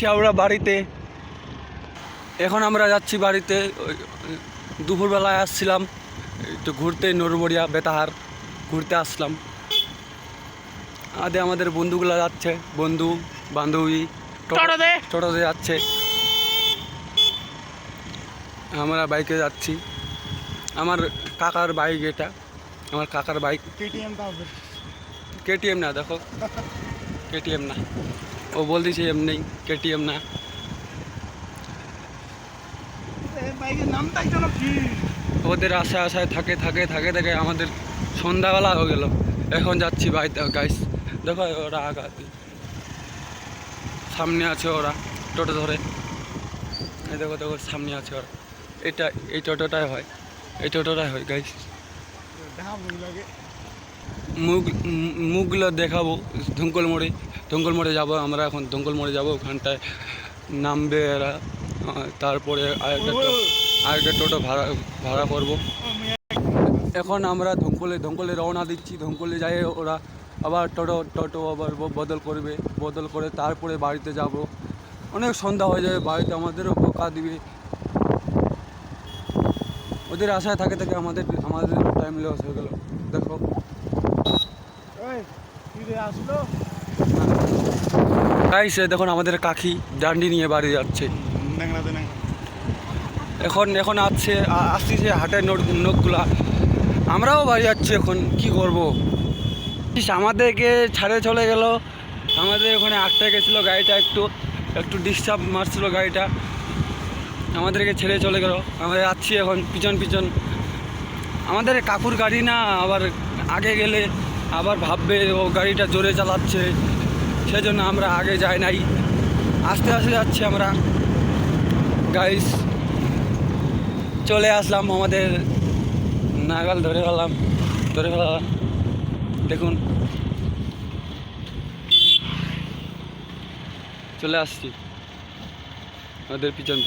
যাচ্ছি আমরা বাড়িতে। এখন আমরা যাচ্ছি বাড়িতে। দুপুরবেলায় আসছিলাম একটু ঘুরতে, নরবরিয়া বেতাহার ঘুরতে আসলাম। আমাদের বন্ধুগুলো যাচ্ছে, বন্ধু বান্ধবী টোটোতে যাচ্ছে, আমরা বাইকে যাচ্ছি। আমার কাকার বাইক, এটা আমার কাকার বাইক। কেটিএম না, দেখো কেটিএম না, ও বলতেছে এমনি কেটিএম না। ওদের আশায় থাকে আমাদের সন্ধ্যাবেলা হয়ে গেল। এখন যাচ্ছি বাড়িতে গাইস। দেখো ওরা আগাতে সামনে আছে, ওরা টোটো ধরে। দেখো দেখো সামনে আছে ওরা। এই টোটোটাই হয় গাইস। মুখগুলো দেখাবো। ধঙ্কল মোড়ে যাবো আমরা এখন। ধঙ্কল মোড়ে যাবো, ওখানটায় নামবে এরা। তারপরে আরেকটা টোটো ভাড়া করবো। এখন আমরা ধঙ্কলে রওনা দিচ্ছি। ধঙ্কলে যাই ওরা আবার টোটো আবার বদল করে তারপরে বাড়িতে যাব। অনেক সন্ধ্যা হয়ে যাবে, বাড়িতে আমাদেরও বোকা দিবে। ওদের আশায় থাকে আমাদের টাইম লস হয়ে গেল। দেখো গাইস, দেখুন আমাদের কাকি ডান্ডি নিয়ে বাড়ি যাচ্ছে। এখন আসছি যে হাটের নোকগুলা। আমরাও বাড়ি যাচ্ছি এখন, কি করব। আমাদেরকে ছাড়ে চলে গেল। আমাদের ওখানে আটটা গেছিলো গাড়িটা, একটু ডিস্টার্ব মারছিল গাড়িটা, আমাদেরকে ছেড়ে চলে গেল। আমরা যাচ্ছি এখন পিছন। আমাদের কাকুর গাড়ি না, আবার আগে গেলে আবার ভাববে ও গাড়িটা জোরে চালাচ্ছে, সেজন্য আমরা আগে যাই নাই। আস্তে যাচ্ছি আমরা গাইস। চলে আসলাম, আমাদের নাগাল ধরে ফেলাম। দেখুন চলে আসছি আমাদের পিছন।